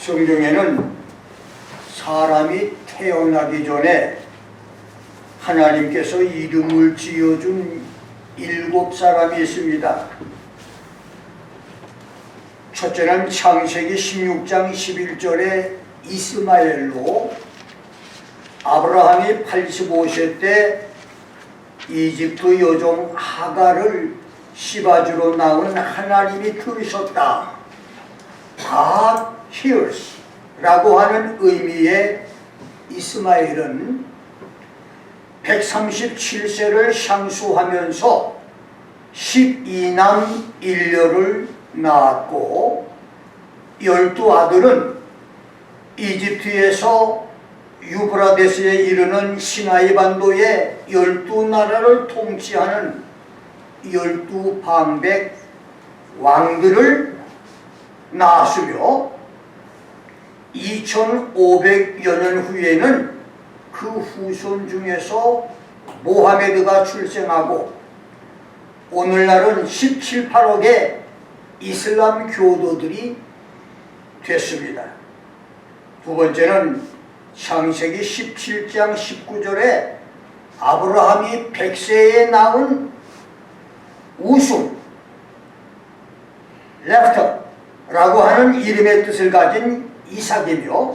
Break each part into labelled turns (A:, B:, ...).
A: 성경에는 사람이 태어나기 전에 하나님께서 이름을 지어준 7사람이 있습니다. 첫째는 창세기 16장 11절에 이스마엘로, 아브라함이 85세 때 이집트 여종 하갈을 시바주로 낳은 하나님이 들으셨다. God hears 라고 하는 의미의 이스마엘은 137세를 향수하면서 12남 1녀를 낳았고, 12아들은 이집트에서 유브라데스에 이르는 시나이 반도의 12나라를 통치하는 12방백 왕들을 낳았으며, 2500여 년 후에는 그 후손 중에서 모하메드가 출생하고 오늘날은 17, 8억의 이슬람 교도들이 됐습니다. 두 번째는 창세기 17장 19절에 아브라함이 100세에 낳은 우순, 레프터라고 하는 이름의 뜻을 가진 이삭이며,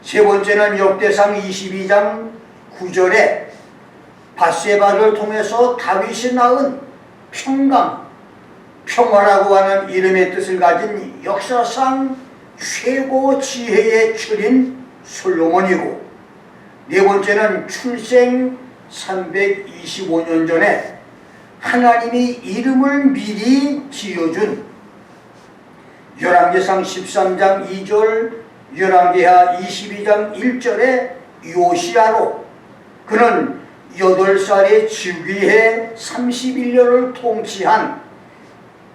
A: 세 번째는 역대상 22장 9절에 밧세바를 통해서 다윗이 낳은 평강, 평화라고 하는 이름의 뜻을 가진 역사상 최고 지혜의 철인 솔로몬이고, 네 번째는 출생 325년 전에 하나님이 이름을 미리 지어준 열왕기상 13장 2절, 열왕기하 22장 1절에 요시야로, 그는 8살에 즉위해 31년을 통치한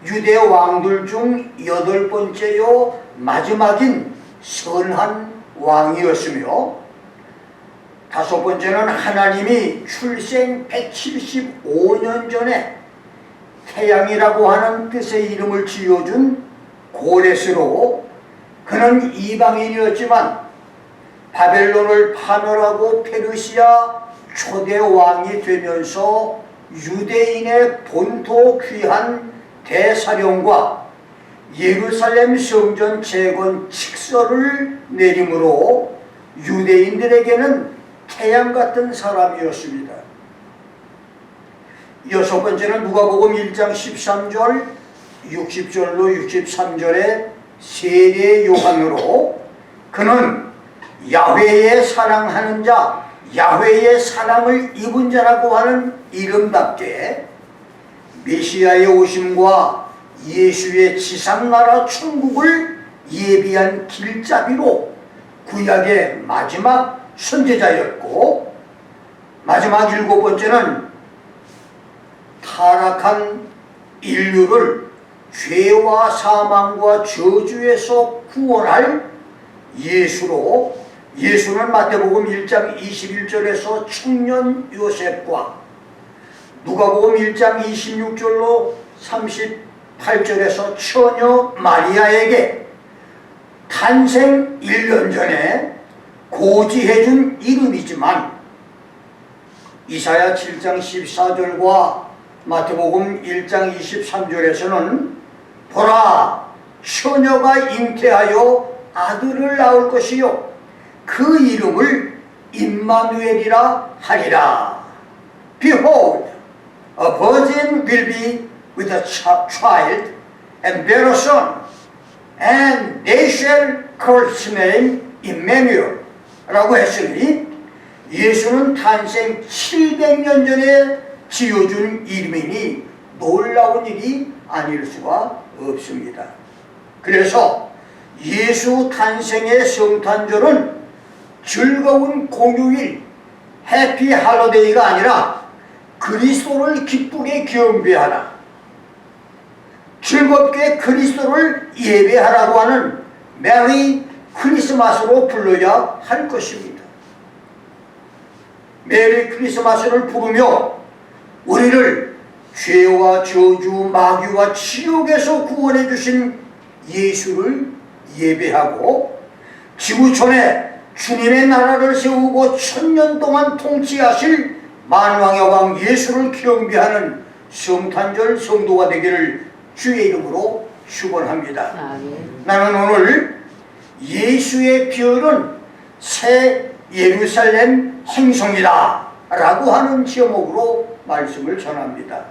A: 유대 왕들 중 8번째요 마지막인 선한 왕이었으며, 다섯 번째는 하나님이 출생 175년 전에 태양이라고 하는 뜻의 이름을 지어준 고레스로, 그는 이방인이었지만 바벨론을 파멸하고 페르시아 초대 왕이 되면서 유대인의 본토 귀한 대사령과 예루살렘 성전 재건 칙서를 내림으로 유대인들에게는 태양 같은 사람이었습니다. 여섯 번째는 누가복음 1장 13절, 60절로 63절의 세례 요한으로, 그는 야훼의 사랑하는 자, 야훼의 사랑을 입은 자라고 하는 이름답게 메시아의 오심과 예수의 지상나라 천국을 예비한 길잡이로 구약의 마지막 선제자였고, 마지막 7번째는 타락한 인류를 죄와 사망과 저주에서 구원할 예수로, 예수는 마태복음 1장 21절에서 청년 요셉과 누가복음 1장 26절로 38절에서 처녀 마리아에게 탄생 1년 전에 고지해준 이름이지만, 이사야 7장 14절과 마태복음 1장 23절에서는 보라, 처녀가 잉태하여 아들을 낳을 것이요 그 이름을 임마누엘이라 하리라. Behold, a virgin will be with a child and bear a son, and they shall call his name Emmanuel 라고 했으니, 예수는 탄생 700년 전에 지어준 이름이니 놀라운 일이 아닐 수가 없습니다. 그래서 예수 탄생의 성탄절은 즐거운 공휴일, 해피 할로데이가 아니라 그리스도를 기쁘게 경배하라, 즐겁게 그리스도를 예배하라고 하는 메리 크리스마스로 불러야 할 것입니다. 메리 크리스마스를 부르며 우리를 죄와 저주, 마귀와 지옥에서 구원해 주신 예수를 예배하고 지구촌에 주님의 나라를 세우고 1000년 동안 통치하실 만왕의 왕 예수를 경배하는 성탄절 성도가 되기를 주의 이름으로 축원합니다. 나는 오늘 예수의 비열은 새 예루살렘 행성이다 라고 하는 제목으로 말씀을 전합니다.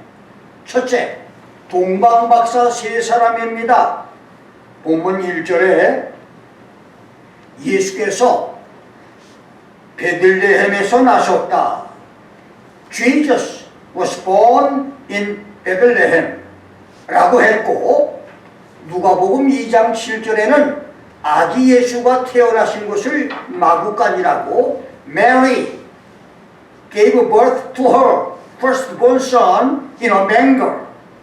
A: 첫째, 동방박사 세 사람입니다. 본문 1절에 예수께서 베들레헴에서 나셨다. Jesus was born in Bethlehem 라고 했고, 누가복음 2장 7절에는 아기 예수가 태어나신 곳을 마구간이라고, Mary gave birth to her firstborn son in a manger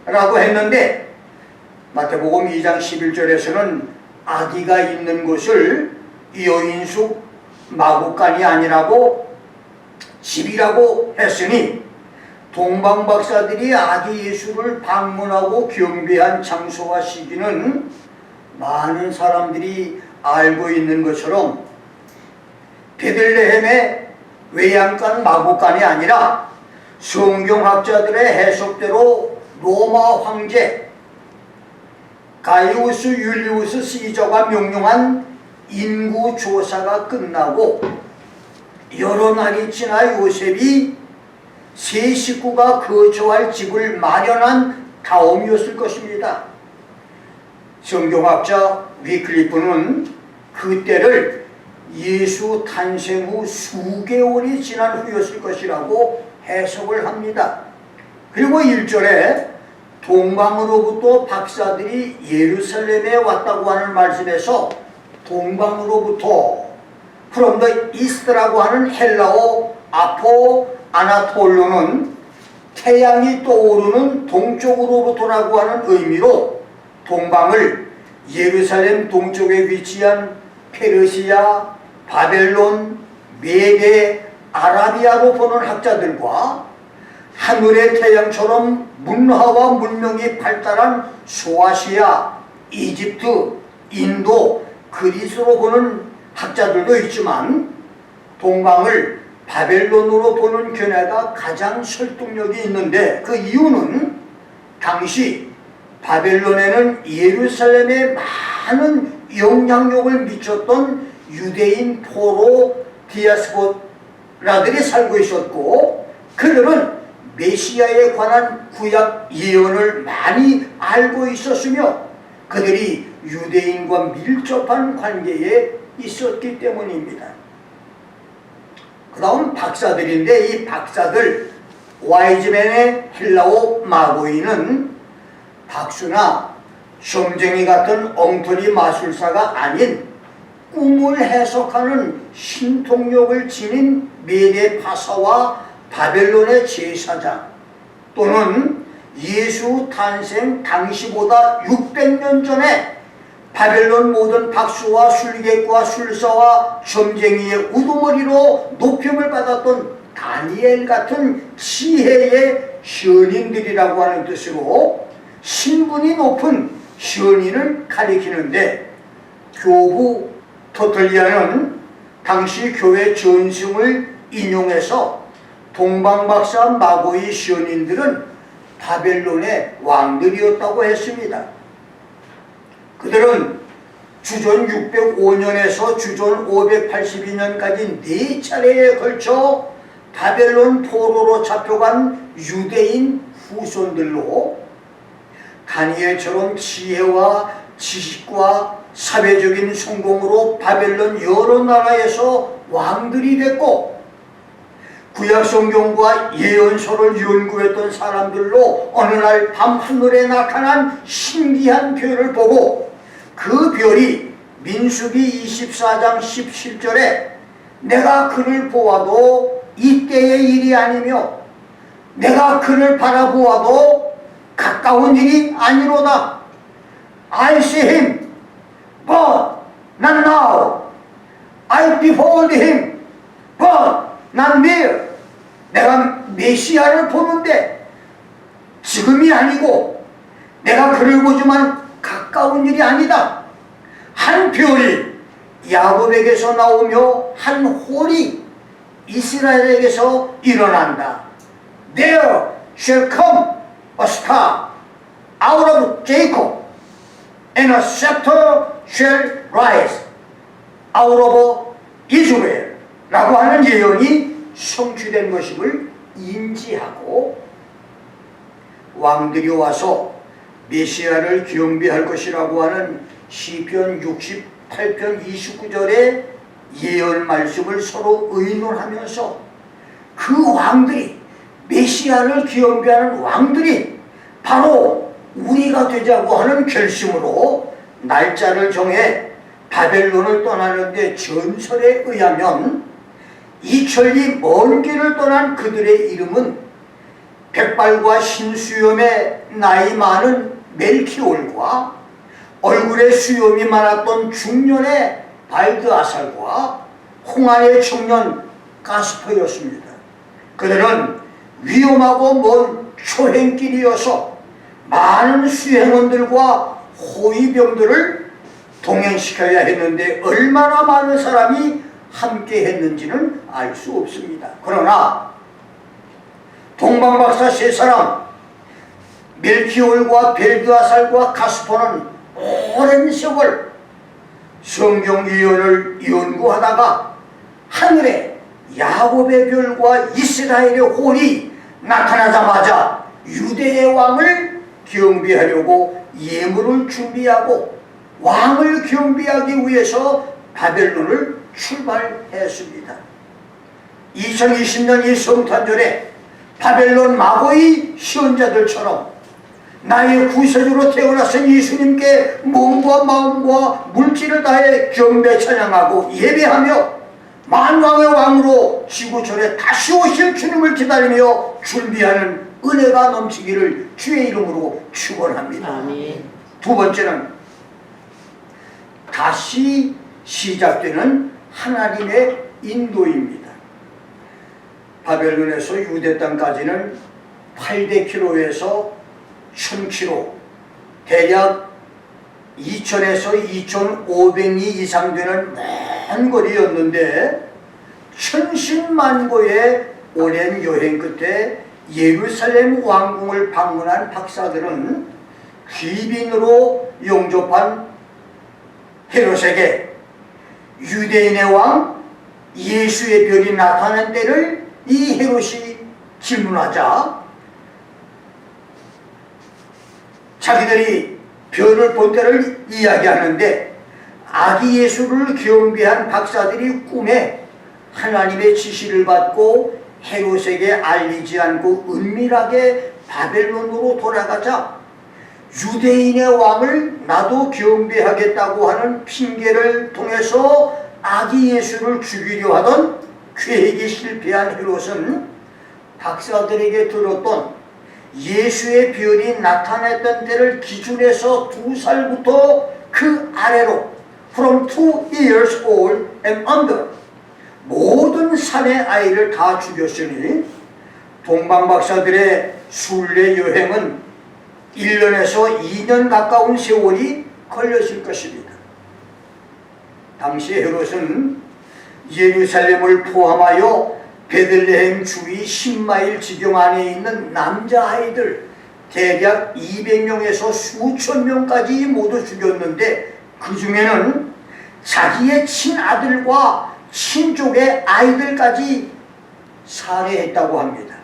A: 라고 했는데, 마태복음 2장 11절에서는 아기가 있는 곳을 여인숙 마구간이 아니라고 집이라고 했으니, 동방박사들이 아기 예수를 방문하고 경배한 장소와 시기는 많은 사람들이 알고 있는 것처럼 베들레헴의 외양간 마구간이 아니라 성경학자들의 해석대로 로마 황제 가이우스 율리우스 시저가 명령한 인구조사가 끝나고 여러 날이 지나 요셉이 세 식구가 거주할 집을 마련한 다음이었을 것입니다. 성경학자 위클리프는 그때를 예수 탄생 후 수개월이 지난 후였을 것이라고 해석을 합니다. 그리고 1절에 동방으로부터 박사들이 예루살렘에 왔다고 하는 말씀에서 동방으로부터 from the east라고 하는 헬라어 아포 아나톨로는 태양이 떠오르는 동쪽으로부터라고 하는 의미로 동방을 예루살렘 동쪽에 위치한 페르시아, 바벨론, 메데, 아라비아로 보는 학자들과 하늘의 태양처럼 문화와 문명이 발달한 소아시아, 이집트, 인도, 그리스로 보는 학자들도 있지만 동방을 바벨론으로 보는 견해가 가장 설득력이 있는데, 그 이유는 당시 바벨론에는 예루살렘에 많은 영향력을 미쳤던 유대인 포로 디아스포라들이 살고 있었고, 그들은 메시아에 관한 구약 예언을 많이 알고 있었으며 그들이 유대인과 밀접한 관계에 있었기 때문입니다. 그 다음 박사들인데, 이 박사들 와이즈맨의 헬라어 마고이는 박수나 점쟁이 같은 엉터리 마술사가 아닌 꿈을 해석하는 신통력을 지닌 메데 파사와 바벨론의 제사장, 또는 예수 탄생 당시보다 600년 전에 바벨론 모든 박수와 술객과 술사와 점쟁이의 우두머리로 높임을 받았던 다니엘 같은 지혜의 현인들이라고 하는 뜻으로 신분이 높은 현인을 가리키는데, 교부 토틀리아는 당시 교회 전승을 인용해서 동방박사 마고의 현인들은 바벨론의 왕들이었다고 했습니다. 그들은 주전 605년에서 주전 582년까지 4차례에 걸쳐 바벨론 포로로 잡혀간 유대인 후손들로 다니엘처럼 지혜와 지식과 사회적인 성공으로 바벨론 여러 나라에서 왕들이 됐고, 구약성경과 예언서를 연구했던 사람들로 어느 날 밤하늘에 나타난 신기한 별을 보고, 그 별이 민수기 24장 17절에 내가 그를 보아도 이때의 일이 아니며 내가 그를 바라보아도 가까운 일이 아니로다. I see him, but not now. I behold him, but not near. 내가 메시아를 보는데 지금이 아니고 내가 그를 보지만 가까운 일이 아니다. 한 별이 야곱에게서 나오며 한 홀이 이스라엘에게서 일어난다. There shall come a star out of Jacob, and a scepter shall rise out of Israel. 라고 하는 예언이 성취된 것임을 인지하고 왕들이 와서 메시아를 경배할 것이라고 하는 시편 68편 29절의 예언 말씀을 서로 의논하면서 그 왕들이, 메시아를 경배하는 왕들이 바로 우리가 되자고 하는 결심으로 날짜를 정해 바벨론을 떠나는데, 전설에 의하면 이천리 먼 길을 떠난 그들의 이름은 백발과 흰수염의 나이 많은 멜키올과 얼굴에 수염이 많았던 중년의 발드아살과 홍안의 청년 가스퍼였습니다. 그들은 위험하고 먼 초행길이어서 많은 수행원들과 호위병들을 동행시켜야 했는데 얼마나 많은 사람이 함께 했는지는 알 수 없습니다. 그러나 동방박사 세 사람 멜키올과 벨드아살과 가스퍼는 오랜 세월 성경 예언을 연구하다가 하늘에 야곱의 별과 이스라엘의 홀이 나타나자마자 유대의 왕을 경배하려고 예물을 준비하고 왕을 경배하기 위해서 바벨론을 출발했습니다. 2020년 이 성탄절에 바벨론 마고의 시언자들처럼 나의 구세주로 태어나신 예수님께 몸과 마음과 물질을 다해 경배 찬양하고 예배하며 만왕의 왕으로 지구촌에 다시 오실 주님을 기다리며 준비하는 은혜가 넘치기를 주의 이름으로 축원합니다.
B: 아멘.
A: 두 번째는 다시 시작되는 하나님의 인도입니다. 바벨론에서 유대 땅까지는 800km에서 1000km, 대략 2000에서 2500리 이상 되는 먼 거리였는데, 천신만고의 오랜 여행 끝에 예루살렘 왕궁을 방문한 박사들은 귀빈으로 영접한 헤롯에게 유대인의 왕 예수의 별이 나타난 때를 이 헤롯이 질문하자 자기들이 별을 본 때를 이야기하는데, 아기 예수를 경배한 박사들이 꿈에 하나님의 지시를 받고 헤롯에게 알리지 않고 은밀하게 바벨론으로 돌아가자 유대인의 왕을 나도 경배하겠다고 하는 핑계를 통해서 아기 예수를 죽이려 하던 계획이 실패한 헤롯은 박사들에게 들었던 예수의 별이 나타났던 때를 기준해서 2살부터 그 아래로 from 2 years old and under 모든 산의 아이를 다 죽였으니 동방박사들의 순례 여행은 1년에서 2년 가까운 세월이 걸렸을 것입니다. 당시 헤롯은 예루살렘을 포함하여 베들레헴 주위 10마일 지경 안에 있는 남자아이들 대략 200명에서 수천 명까지 모두 죽였는데, 그 중에는 자기의 친아들과 친족의 아이들까지 살해했다고 합니다.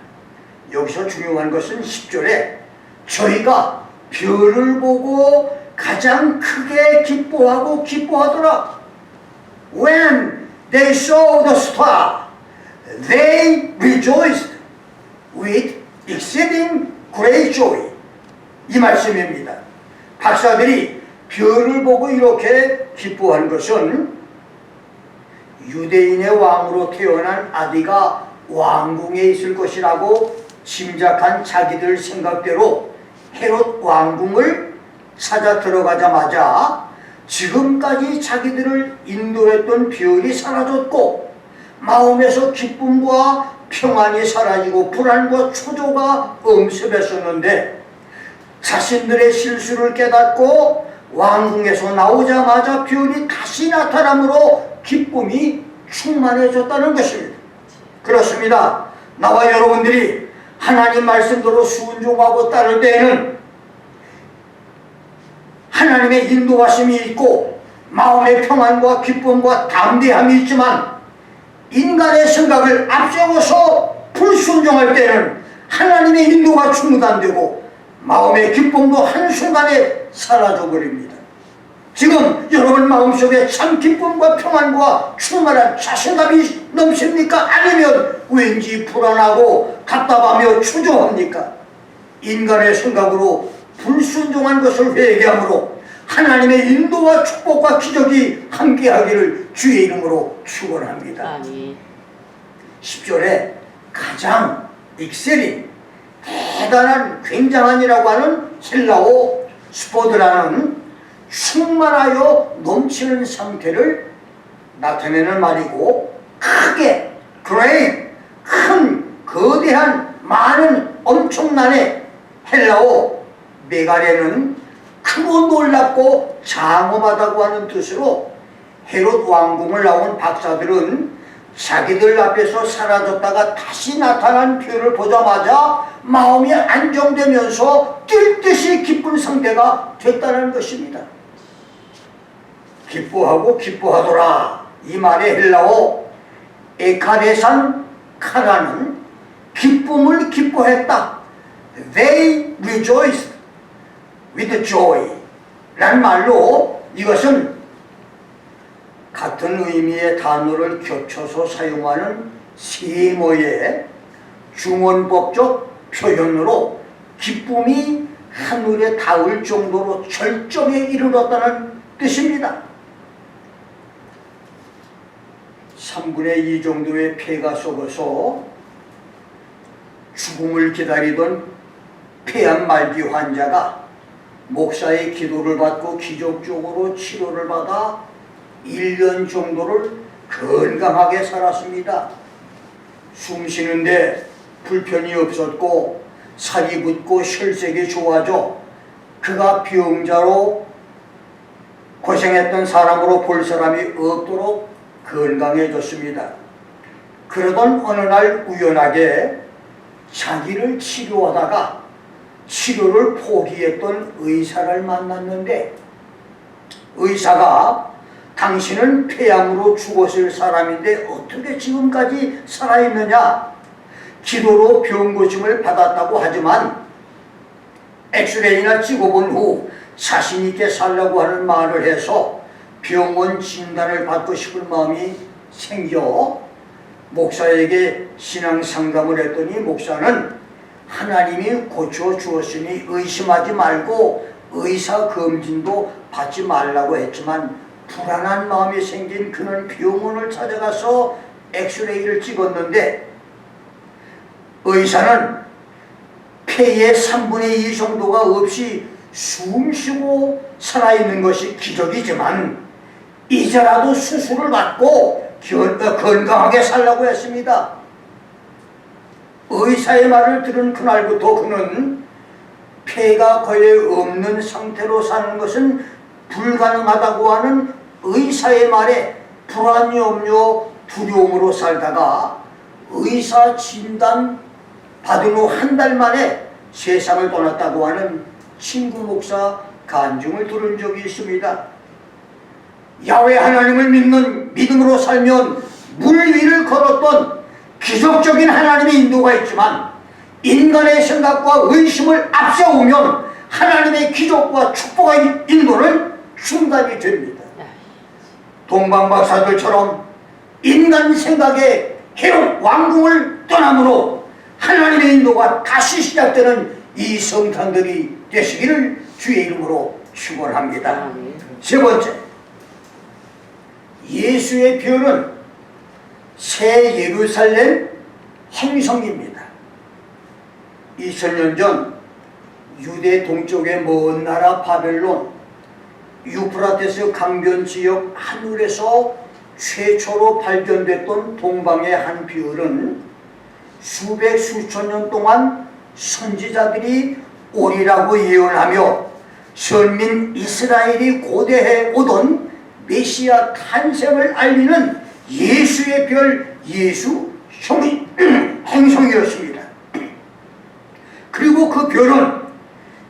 A: 여기서 중요한 것은 10절에 저희가 별을 보고 가장 크게 기뻐하더라. When they saw the star, they rejoiced with exceeding great joy. 이 말씀입니다. 박사들이 별을 보고 이렇게 기뻐한 것은 유대인의 왕으로 태어난 아기가 왕궁에 있을 것이라고 짐작한 자기들 생각대로 헤롯 왕궁을 찾아 들어가자마자 지금까지 자기들을 인도했던 별이 사라졌고 마음에서 기쁨과 평안이 사라지고 불안과 초조가 엄습했었는데, 자신들의 실수를 깨닫고 왕궁에서 나오자마자 변이 다시 나타남으로 기쁨이 충만해졌다는 것입니다. 그렇습니다. 나와 여러분들이 하나님 말씀대로 순종하고 따를 때에는 하나님의 인도하심이 있고 마음의 평안과 기쁨과 담대함이 있지만 인간의 생각을 앞세워서 불순종할 때는 하나님의 인도가 중단되고 마음의 기쁨도 한순간에 사라져버립니다. 지금 여러분 마음속에 참 기쁨과 평안과 충만한 자신감이 넘칩니까? 아니면 왠지 불안하고 답답하며 초조합니까? 인간의 생각으로 불순종한 것을 회개함으로 하나님의 인도와 축복과 기적이 함께하기를 주의 이름으로 축원합니다. 10절에 가장 익셀인 대단한 굉장한이라고 하는 헬라어 스포드라는 충만하여 넘치는 상태를 나타내는 말이고, 크게 great 큰 거대한 많은 엄청난의 헬라어 메가레는 크고 놀랍고 장엄하다고 하는 뜻으로 헤롯 왕궁을 나온 박사들은 자기들 앞에서 사라졌다가 다시 나타난 표를 보자마자 마음이 안정되면서 뛸 듯이 기쁜 상태가 됐다는 것입니다. 기뻐하고 기뻐하더라. 이 말의 헬라어 에카데산 카라는 기쁨을 기뻐했다. They rejoiced with joy 라는 말로 이것은 같은 의미의 단어를 겹쳐서 사용하는 세모의 중원법적 표현으로 기쁨이 하늘에 닿을 정도로 절정에 이르렀다는 뜻입니다. 3분의 2 정도의 폐가 썩어서 죽음을 기다리던 폐암 말기 환자가 목사의 기도를 받고 기적적으로 치료를 받아 1년 정도를 건강하게 살았습니다. 숨 쉬는데 불편이 없었고 살이 붙고 혈색이 좋아져 그가 병자로 고생했던 사람으로 볼 사람이 없도록 건강해졌습니다. 그러던 어느 날 우연하게 자기를 치료하다가 치료를 포기했던 의사를 만났는데 의사가 당신은 폐암으로 죽었을 사람인데 어떻게 지금까지 살아있느냐? 기도로 병 고침을 받았다고 하지만 엑스레이나 찍어본 후 자신있게 살라고 하는 말을 해서 병원 진단을 받고 싶은 마음이 생겨 목사에게 신앙 상담을 했더니 목사는 하나님이 고쳐주었으니 의심하지 말고 의사 검진도 받지 말라고 했지만 불안한 마음이 생긴 그는 병원을 찾아가서 엑스레이를 찍었는데 의사는 폐의 3분의 2 정도가 없이 숨쉬고 살아있는 것이 기적이지만 이제라도 수술을 받고 건강하게 살라고 했습니다. 의사의 말을 들은 그날부터 그는 폐가 거의 없는 상태로 사는 것은 불가능하다고 하는 의사의 말에 불안이 염려 두려움으로 살다가 의사 진단 받은 후 한 달 만에 세상을 떠났다고 하는 친구 목사 간증을 들은 적이 있습니다. 야훼 하나님을 믿는 믿음으로 살면 물 위를 걸었던 기적적인 하나님의 인도가 있지만 인간의 생각과 의심을 앞세우면 하나님의 기적과 축복의 인도는 중단이 됩니다. 동방박사들처럼 인간 생각에 헤롯 왕궁을 떠남으로 하나님의 인도가 다시 시작되는 이 성탄들이 되시기를 주의 이름으로 축원합니다. 세 번째, 예수의 별은 새 예루살렘 행성입니다. 2000년 전 유대 동쪽의 먼 나라 바벨론 유프라테스 강변 지역 하늘에서 최초로 발견됐던 동방의 한 별은 수백 수천 년 동안 선지자들이 오리라고 예언하며 선민 이스라엘이 고대해 오던 메시아 탄생을 알리는 예수의 별 예수 행성이었습니다. 그리고 그 별은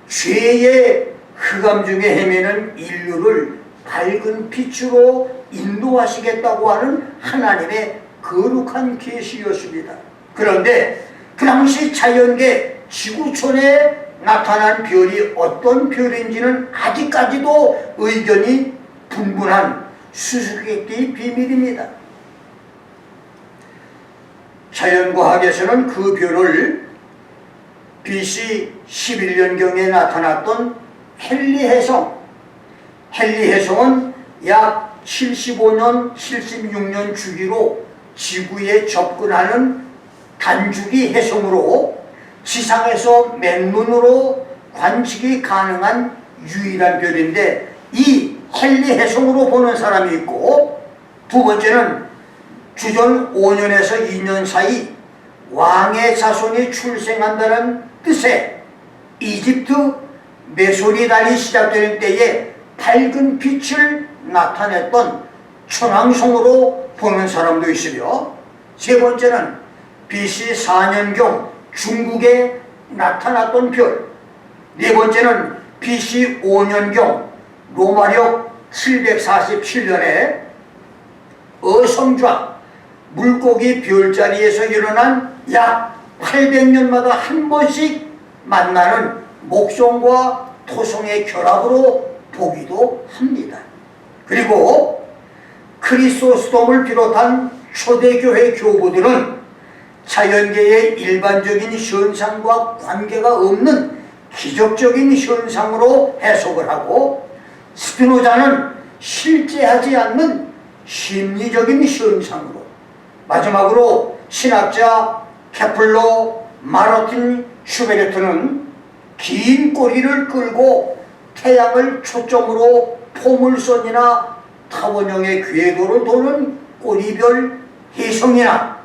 A: 죄의 흑암 중에 헤매는 인류를 밝은 빛으로 인도하시겠다고 하는 하나님의 거룩한 계시였습니다. 그런데 그 당시 자연계 지구촌에 나타난 별이 어떤 별인지는 아직까지도 의견이 분분한 수수께끼 비밀입니다. 자연과학에서는 그 별을 BC 11년경에 나타났던 헨리 해성은 약 75년, 76년 주기로 지구에 접근하는 단주기 해성으로 지상에서 맨눈으로 관측이 가능한 유일한 별인데, 이 헨리 해성으로 보는 사람이 있고, 두 번째는 주전 5년에서 2년 사이 왕의 자손이 출생한다는 뜻의 이집트 메소리달이 시작되는 때에 밝은 빛을 나타냈던 천왕성으로 보는 사람도 있으며, 세 번째는 BC 4년경 중국에 나타났던 별, 네 번째는 BC 5년경 로마력 747년에 어성좌 물고기 별자리에서 일어난 약 800년마다 한 번씩 만나는 목성과 토성의 결합으로 보기도 합니다. 그리고 크리소스톰을 비롯한 초대교회 교부들은 자연계의 일반적인 현상과 관계가 없는 기적적인 현상으로 해석을 하고, 스피노자는 실제하지 않는 심리적인 현상으로, 마지막으로 신학자 케플러, 마르틴 슈베르트는 긴 꼬리를 끌고 태양을 초점으로 포물선이나 타원형의 궤도를 도는 꼬리별 혜성이나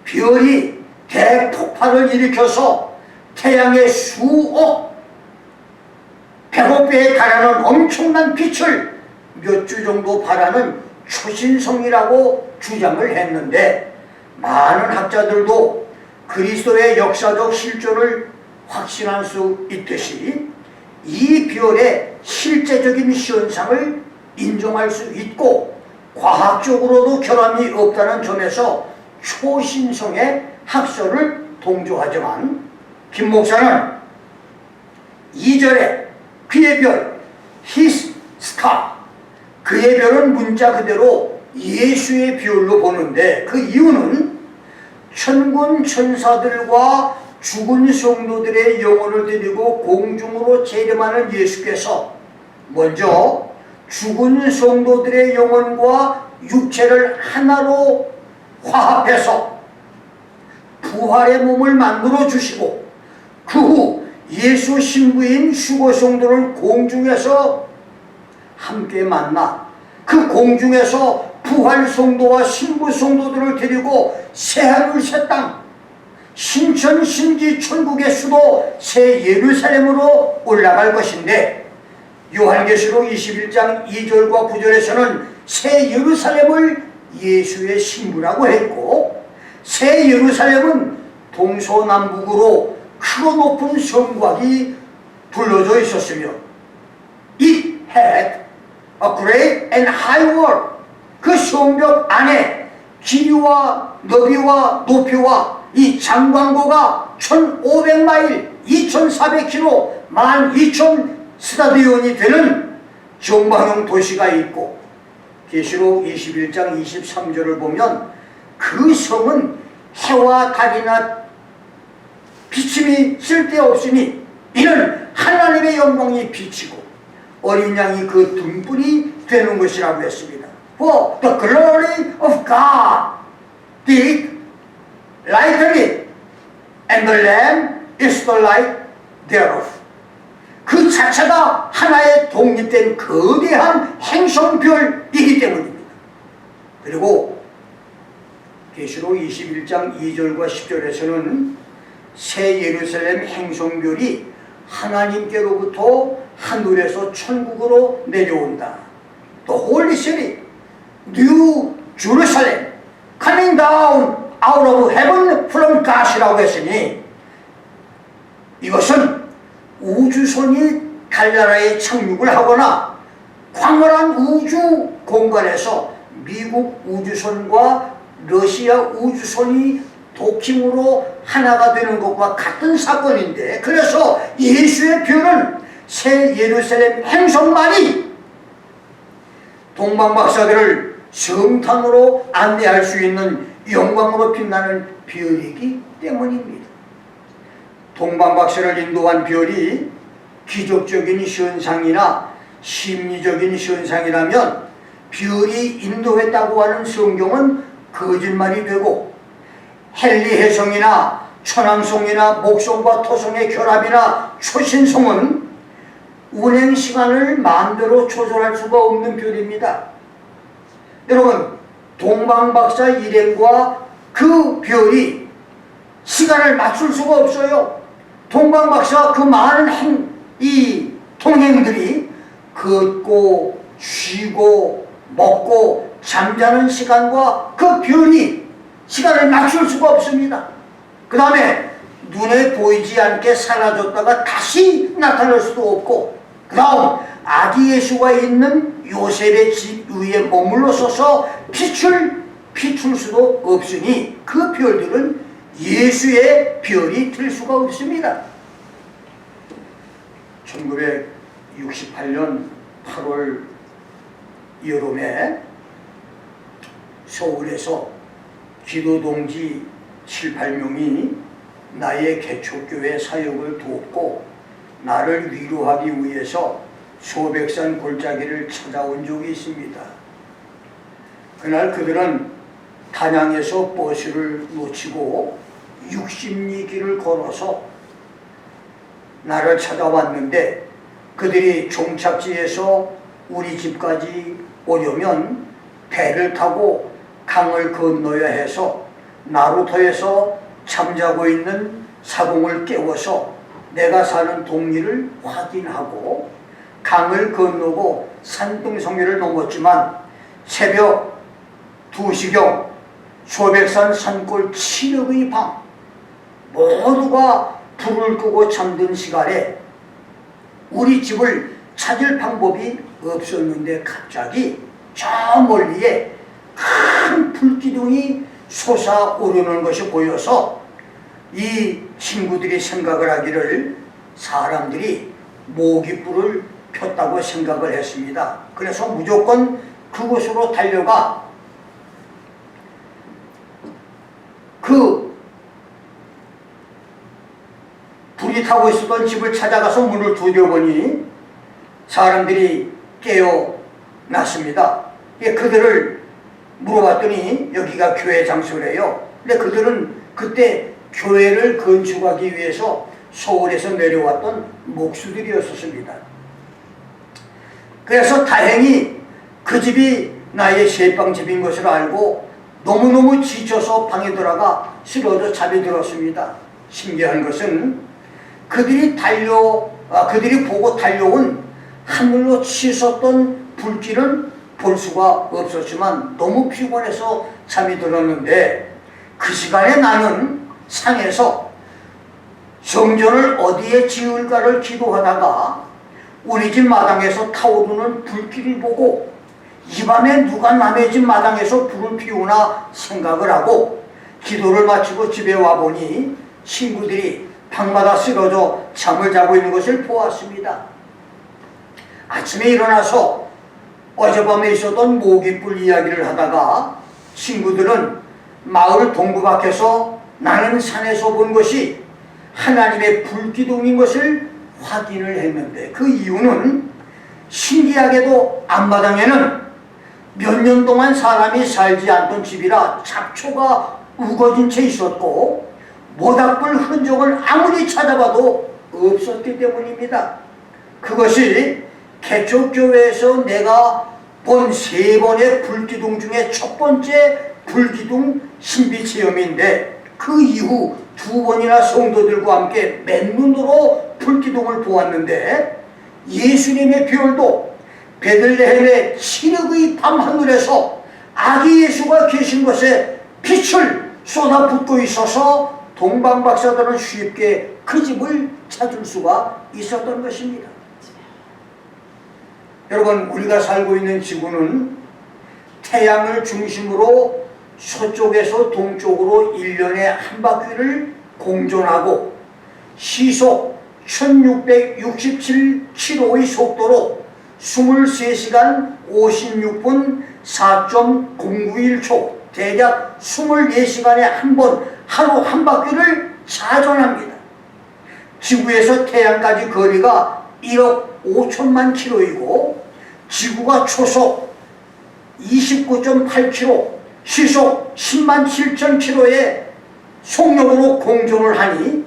A: 별이 대폭발을 일으켜서 태양의 수억, 100억 배에 달하는 엄청난 빛을 몇 주 정도 발하는 초신성이라고 주장을 했는데, 많은 학자들도 그리스도의 역사적 실존을 확신할 수 있듯이 이 별의 실제적인 현상을 인정할 수 있고, 과학적으로도 결함이 없다는 점에서 초신성의 학설을 동조하지만, 김 목사는 2절에 그의 별, his star, 그의 별은 문자 그대로 예수의 별로 보는데, 그 이유는 천군 천사들과 죽은 성도들의 영혼을 드리고 공중으로 재림하는 예수께서 먼저 죽은 성도들의 영혼과 육체를 하나로 화합해서 부활의 몸을 만들어 주시고, 그 후 예수 신부인 휴거 성도를 공중에서 함께 만나 그 공중에서 부활 성도와 신부 성도들을 데리고 새하늘 새 땅, 신천 신지 천국의 수도 새 예루살렘으로 올라갈 것인데, 요한계시록 21장 2절과 9절에서는 새 예루살렘을 예수의 신부라고 했고, 새 예루살렘은 동서남북으로 크고 높은 성곽이 둘러져 있었으며, It had a great and high wall. 그 성벽 안에 길이와 너비와 높이와 이 장광고가 1500마일, 2400km, 12,000 스타디온이 되는 정방형 도시가 있고, 계시록 21장 23절을 보면 그 성은 해와 달이나 비침이 쓸데없으니 이는 하나님의 영광이 비치고 어린 양이 그 등불이 되는 것이라고 했습니다. For the glory of God did lighten it, and the Lamb is the light thereof. 그 자체가 하나의 독립된 거대한 행성별이기 때문입니다. 그리고 계시록 21장 2절과 10절에서는 새 예루살렘 행성별이 하나님께로부터 하늘에서 천국으로 내려온다. The Holy City, New Jerusalem, coming down out of heaven from God이라고 했으니 이것은 우주선이 달나라에 착륙을 하거나 광활한 우주 공간에서 미국 우주선과 러시아 우주선이 도킹으로 하나가 되는 것과 같은 사건인데, 그래서 예수의 표현은 새 예루살렘 행성만이 동방박사들을 성탄으로 안내할 수 있는 영광으로 빛나는 별이기 때문입니다. 동방박사를 인도한 별이 기적적인 현상이나 심리적인 현상이라면 별이 인도했다고 하는 성경은 거짓말이 되고, 헨리 혜성이나 천왕성이나 목성과 토성의 결합이나 초신성은 운행 시간을 마음대로 조절할 수가 없는 별입니다. 여러분, 동방박사 일행과 그 별이 시간을 맞출 수가 없어요. 동방박사 그 많은 이 동행들이 걷고 쉬고 먹고 잠자는 시간과 그 별이 시간을 맞출 수가 없습니다. 그 다음에 눈에 보이지 않게 사라졌다가 다시 나타날 수도 없고, 그 다음 아기 예수가 있는 요셉의 집 위에 머물러 서서 빛을 비출 수도 없으니 그 별들은 예수의 별이 될 수가 없습니다. 1968년 8월 여름에 서울에서 기도동지 7, 8명이 나의 개척교회 사역을 돕고 나를 위로하기 위해서 소백산 골짜기를 찾아온 적이 있습니다. 그날 그들은 단양에서 버스를 놓치고 60리 길을 걸어서 나를 찾아왔는데, 그들이 종착지에서 우리 집까지 오려면 배를 타고 강을 건너야 해서 나루터에서 잠자고 있는 사공을 깨워서 내가 사는 동리를 확인하고 강을 건너고 산등성리를 넘었지만 새벽 2시경 소백산 산골 칠흑의 밤, 모두가 불을 끄고 잠든 시간에 우리 집을 찾을 방법이 없었는데 갑자기 저 멀리에 큰 불기둥이 솟아오르는 것이 보여서 이 친구들이 생각을 하기를 사람들이 모깃불을 폈다고 생각을 했습니다. 그래서 무조건 그곳으로 달려가 그 불이 타고 있었던 집을 찾아가서 문을 두드려보니 사람들이 깨어났습니다. 그들을 물어봤더니 여기가 교회 장소래요. 근데 그들은 그때 교회를 건축하기 위해서 서울에서 내려왔던 목수들이었습니다. 그래서 다행히 그 집이 나의 새방집인 것을 알고 너무너무 지쳐서 방에 들어가 쓰러져 잠이 들었습니다. 신기한 것은 그들이 보고 달려온 하늘로 치솟던 불길은 볼 수가 없었지만 너무 피곤해서 잠이 들었는데, 그 시간에 나는 상에서 성전을 어디에 지을까를 기도하다가 우리 집 마당에서 타오르는 불길을 보고 이 밤에 누가 남의 집 마당에서 불을 피우나 생각을 하고 기도를 마치고 집에 와보니 친구들이 방마다 쓰러져 잠을 자고 있는 것을 보았습니다. 아침에 일어나서 어젯밤에 있었던 모깃불 이야기를 하다가 친구들은 마을 동부 밖에서 나는 산에서 본 것이 하나님의 불기둥인 것을 확인을 했는데, 그 이유는 신기하게도 앞마당에는 몇 년 동안 사람이 살지 않던 집이라 잡초가 우거진 채 있었고 모닥불 흔적을 아무리 찾아봐도 없었기 때문입니다. 그것이 개척교회에서 내가 본 3번의 불기둥 중에 첫 번째 불기둥 신비체험인데, 그 이후 2번이나 성도들과 함께 맨눈으로 불기둥을 보았는데 예수님의 별도 베들레헴의 칠흑의 밤하늘에서 아기 예수가 계신 곳에 빛을 쏟아붓고 있어서 동방박사들은 쉽게 그 집을 찾을 수가 있었던 것입니다. 여러분, 우리가 살고 있는 지구는 태양을 중심으로 서쪽에서 동쪽으로 1년에 한 바퀴를 공전하고 시속 1667km의 속도로 23시간 56분 4.091초, 대략 24시간에 한 번 하루 한 바퀴를 자전합니다. 지구에서 태양까지 거리가 1억 5천만 킬로이고 지구가 초속 29.8km, 시속 10만 7천 킬로의 속력으로 공전을 하니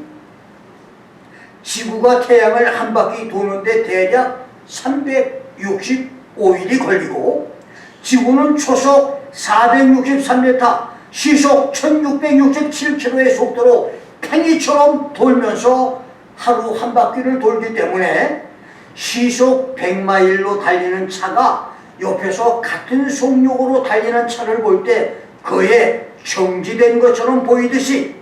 A: 지구가 태양을 한 바퀴 도는데 대략 365일이 걸리고 지구는 초속 463m, 시속 1667km의 속도로 팽이처럼 돌면서 하루 한 바퀴를 돌기 때문에 시속 100마일로 달리는 차가 옆에서 같은 속력으로 달리는 차를 볼 때 그에 정지된 것처럼 보이듯이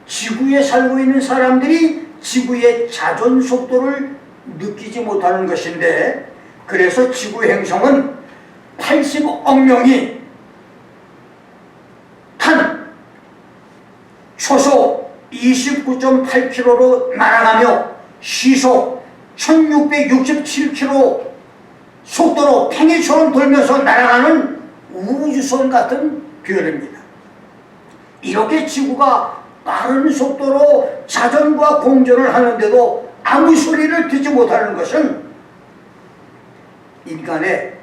A: 지구에 살고 있는 사람들이 지구의 자전 속도를 느끼지 못하는 것인데, 그래서 지구 행성은 80억 명이 탄 초속 29.8km로 날아가며 시속 1667km 속도로 팽이처럼 돌면서 날아가는 우주선 같은 별입니다. 이렇게 지구가 빠른 속도로 자전과 공전을 하는데도 아무 소리를 듣지 못하는 것은 인간의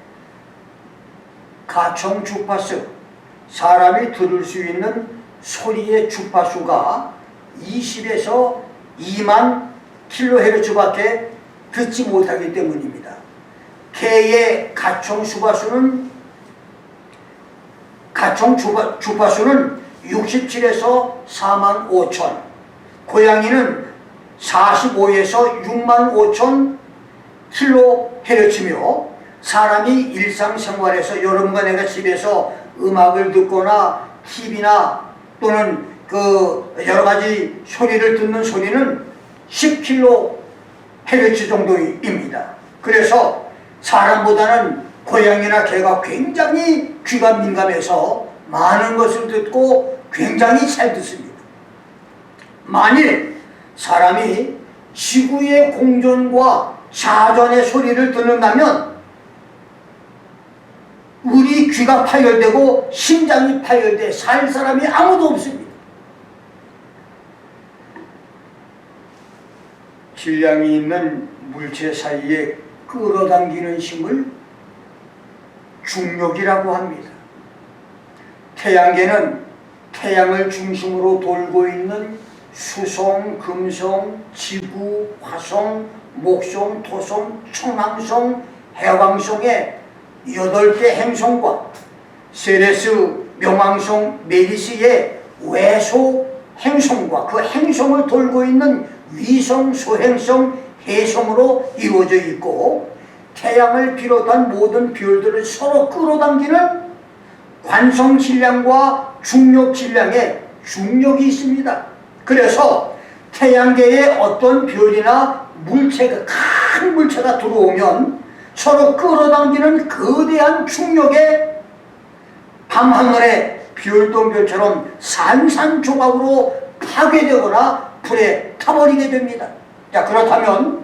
A: 가청 주파수, 사람이 들을 수 있는 소리의 주파수가 20에서 2만 kHz밖에 듣지 못하기 때문입니다. 개의 가청 주파수는 67에서 4만 5천, 고양이는 45에서 6만 5천 kHz며 사람이 일상생활에서 여러분과 내가 집에서 음악을 듣거나 TV나 또는 그 여러가지 소리를 듣는 소리는 10kHz 정도입니다. 그래서 사람보다는 고양이나 개가 굉장히 귀가 민감해서 많은 것을 듣고 굉장히 잘 듣습니다. 만일 사람이 지구의 공전과 자전의 소리를 듣는다면 우리 귀가 파열되고 심장이 파열돼 살 사람이 아무도 없습니다. 질량이 있는 물체 사이에 끌어당기는 힘을 중력이라고 합니다. 태양계는 태양을 중심으로 돌고 있는 수성, 금성, 지구, 화성, 목성, 토성, 천왕성, 해왕성의 8개 행성과 세레스, 명왕성, 메리스의 외소 행성과 그 행성을 돌고 있는 위성, 소행성, 해성으로 이루어져 있고, 태양을 비롯한 모든 별들을 서로 끌어당기는 관성 질량과 중력 질량의 중력이 있습니다. 그래서 태양계에 어떤 별이나 물체가, 큰 물체가 들어오면 서로 끌어당기는 거대한 중력에 밤하늘의 별똥별처럼 산산조각으로 파괴되거나 불에 타버리게 됩니다. 자, 그렇다면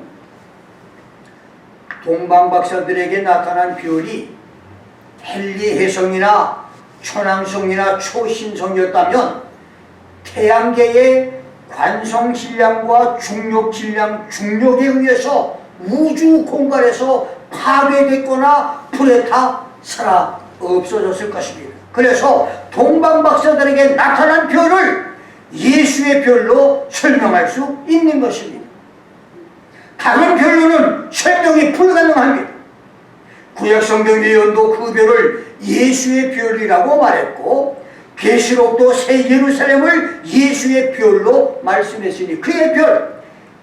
A: 동방박사들에게 나타난 별이 헨리해성이나 천왕성이나 초신성이었다면 태양계의 관성질량과 중력질량, 중력에 의해서 우주 공간에서 파괴됐거나 불에 타 살아 없어졌을 것입니다. 그래서 동방박사들에게 나타난 별을 예수의 별로 설명할 수 있는 것입니다. 다른 별로는 설명이 불가능합니다. 구약성경 예언도 그 별을 예수의 별이라고 말했고, 계시록도 새 예루살렘을 예수의 별로 말씀했으니 그의 별,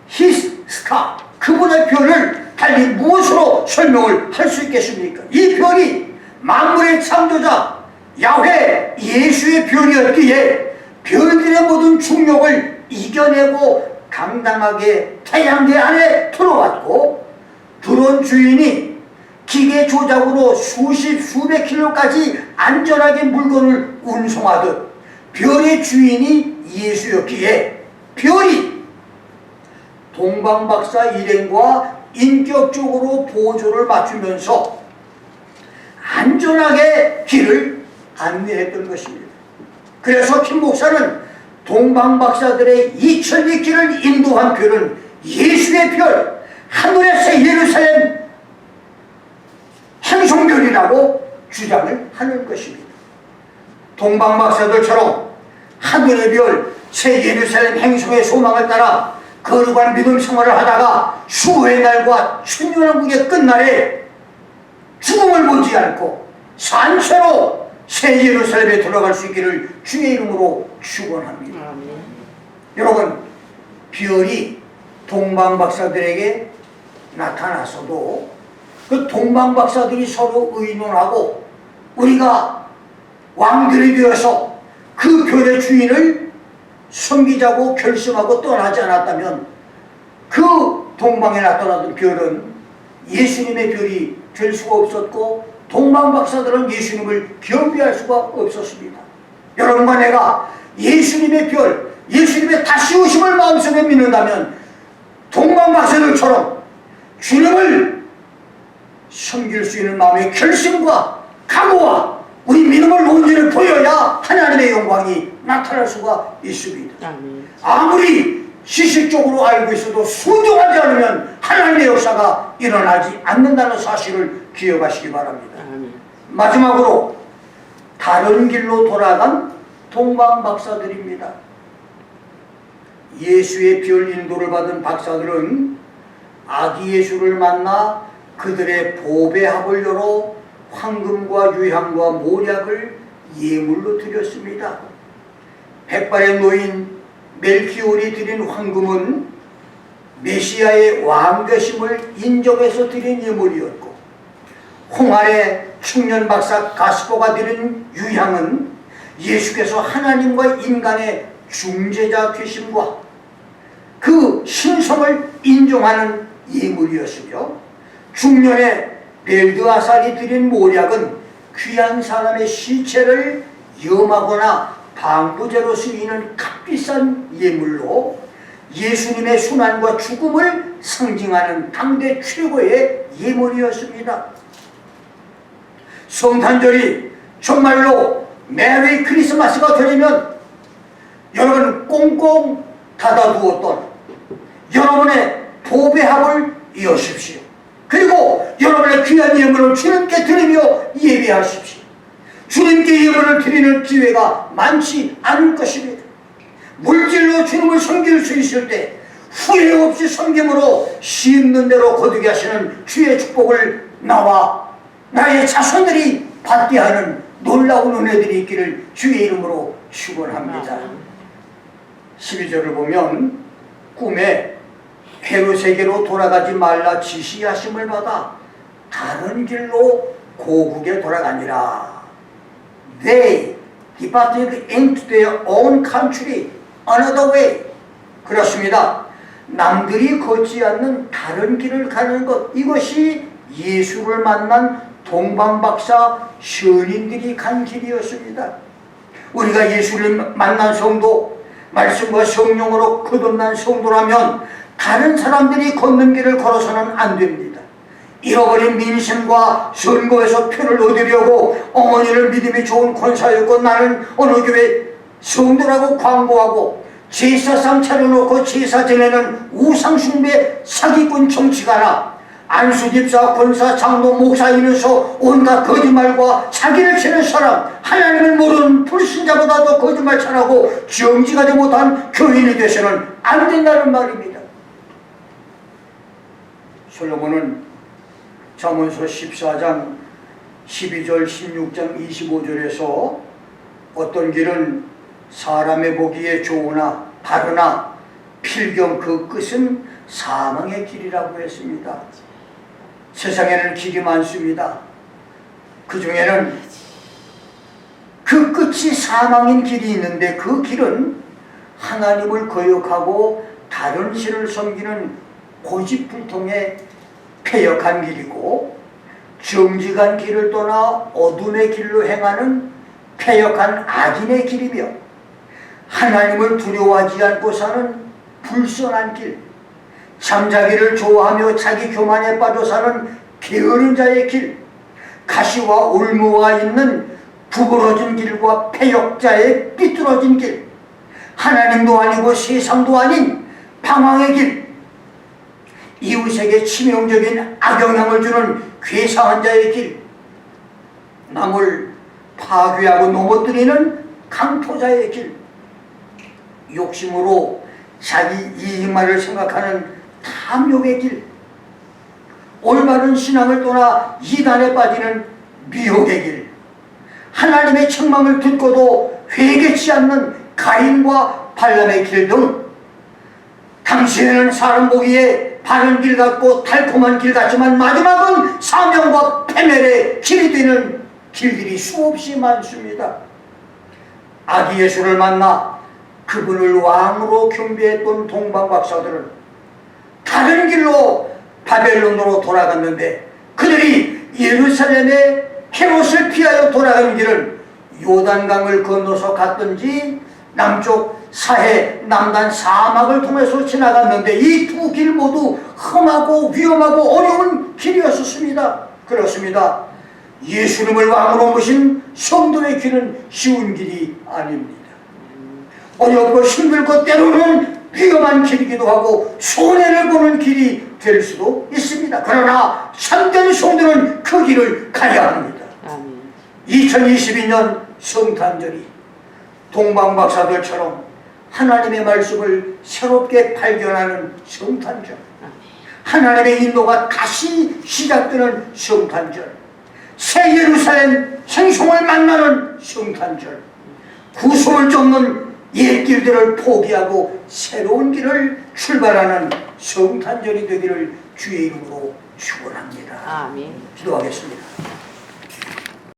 A: His star, 그분의 별을 달리 무엇으로 설명을 할 수 있겠습니까? 이 별이 만물의 창조자 야훼 예수의 별이었기에 별들의 모든 중력을 이겨내고 당당하게 태양계 안에 들어왔고, 들어온 주인이 기계 조작으로 수백 킬로까지 안전하게 물건을 운송하듯 별의 주인이 예수였기에 별이 동방박사 일행과 인격적으로 보조를 맞추면서 안전하게 길을 안내했던 것입니다. 그래서 김 목사는 동방박사들의 2000리 길을 인도한 별은 예수의 별, 하늘의 새 예루살렘 행성별이라고 주장을 하는 것입니다. 동방박사들처럼 하늘의 별, 새 예루살렘 행성의 소망을 따라 거룩한 믿음 생활을 하다가 수호의 날과 천년왕국의 끝날에 죽음을 보지 않고 산채로 새 예루살렘에 들어갈 수 있기를 주의 이름으로 축원합니다. 여러분, 별이 동방박사들에게 나타났어도 그 동방박사들이 서로 의논하고 우리가 왕들이 되어서 그 별의 주인을 섬기자고 결심하고 떠나지 않았다면 그 동방에 나타나던 별은 예수님의 별이 될 수가 없었고 동방박사들은 예수님을 겸비할 수가 없었습니다. 여러분과 내가 예수님의 별, 예수님의 다시 오심을 마음속에 믿는다면 동방박사들처럼 주님을 섬길 수 있는 마음의 결심과 각오와 우리 믿음을 온전히 보여야 하나님의 영광이 나타날 수가 있습니다. 아무리 지식적으로 알고 있어도 순종하지 않으면 하나님의 역사가 일어나지 않는다는 사실을 기억하시기 바랍니다. 마지막으로 다른 길로 돌아간 동방박사들입니다. 예수의 별 인도를 받은 박사들은 아기 예수를 만나 그들의 보배 합을 열어 황금과 유향과 모략을 예물로 드렸습니다. 백발의 노인 멜키올이 드린 황금은 메시아의 왕되심을 인정해서 드린 예물이었고, 홍할의 청년 박사 가스포가 드린 유향은 예수께서 하나님과 인간의 중재자 되심과 그 신성을 인정하는 예물이었으며, 중년의 벨드아살이 드린 모략은 귀한 사람의 시체를 염하거나 방부제로 쓰이는 값비싼 예물로 예수님의 순환과 죽음을 상징하는 당대 최고의 예물이었습니다. 성탄절이 정말로 메리 크리스마스가 되려면 여러분 꽁꽁 닫아두었던 여러분의 보배함을 여십시오. 그리고 여러분의 귀한 예물을 주님께 드리며 예배하십시오. 주님께 예물을 드리는 기회가 많지 않을 것입니다. 물질로 주님을 섬길 수 있을 때 후회 없이 섬김으로 씹는 대로 거두게 하시는 주의 축복을 나와 나의 자손들이 받게 하는 놀라운 은혜들이 있기를 주의 이름으로 축원합니다. 12절을 보면 꿈에 헤롯에게로 돌아가지 말라 지시하심을 받아 다른 길로 고국에 돌아가니라. They departed into their own country another way. 그렇습니다. 남들이 걷지 않는 다른 길을 가는 것, 이것이 예수를 만난 동방박사 선인들이 간 길이었습니다. 우리가 예수를 만난 성도, 말씀과 성령으로 거듭난 성도라면 다른 사람들이 걷는 길을 걸어서는 안 됩니다. 잃어버린 민심과 선거에서 표를 얻으려고 어머니를 믿음이 좋은 권사였고 나는 어느 교회 성도라고 광고하고 제사상 차려놓고 제사 지내는 우상숭배 사기꾼 정치가나 안수집사, 권사, 장로, 목사 이면서 온갖 거짓말과 사기를 치는 사람, 하나님을 모르는 불신자보다도 거짓말 잘하고 정직하지 못한 교인이 되서는 안 된다는 말입니다. 솔로몬은 잠언서 14장 12절 16장 25절에서 어떤 길은 사람의 보기에 좋으나 바르나 필경 그 끝은 사망의 길이라고 했습니다. 세상에는 길이 많습니다. 그 중에는 그 끝이 사망인 길이 있는데 그 길은 하나님을 거역하고 다른 신을 섬기는 고집불통의 패역한 길이고, 정직한 길을 떠나 어둠의 길로 행하는 패역한 악인의 길이며, 하나님을 두려워하지 않고 사는 불선한 길, 잠자기를 좋아하며 자기 교만에 빠져 사는 게으른 자의 길, 가시와 올무가 있는 구부러진 길과 패역자의 삐뚤어진 길, 하나님도 아니고 세상도 아닌 방황의 길, 이웃에게 치명적인 악영향을 주는 괴상한 자의 길, 남을 파괴하고 넘어뜨리는 강토자의 길, 욕심으로 자기 이익만을 생각하는 탐욕의 길, 올바른 신앙을 떠나 이단에 빠지는 미혹의 길, 하나님의 책망을 듣고도 회개치 않는 가인과 발람의 길 등, 당시에는 사람 보기에 바른 길 같고 달콤한 길 같지만 마지막은 사명과 패멸의 길이 되는 길들이 수없이 많습니다. 아기 예수를 만나 그분을 왕으로 경배했던 동방박사들은 다른 길로 바벨론으로 돌아갔는데, 그들이 예루살렘의 헤롯을 피하여 돌아가는 길은 요단강을 건너서 갔든지 남쪽 사해 남단 사막을 통해서 지나갔는데, 이 두 길 모두 험하고 위험하고 어려운 길이었습니다. 그렇습니다. 예수님을 왕으로 모신 성도의 길은 쉬운 길이 아닙니다. 어렵고 힘들고 때로는 위험한 길이기도 하고 손해를 보는 길이 될 수도 있습니다. 그러나 참된 성도는 그 길을 가야 합니다. 2022년 성탄절이 동방박사들처럼 하나님의 말씀을 새롭게 발견하는 성탄절, 하나님의 인도가 다시 시작되는 성탄절, 새 예루살렘 생성을 만나는 성탄절, 구속을 쫓는 옛 길들을 포기하고 새로운 길을 출발하는 성탄절이 되기를 주의 이름으로 축원합니다.
B: 아멘.
A: 기도하겠습니다.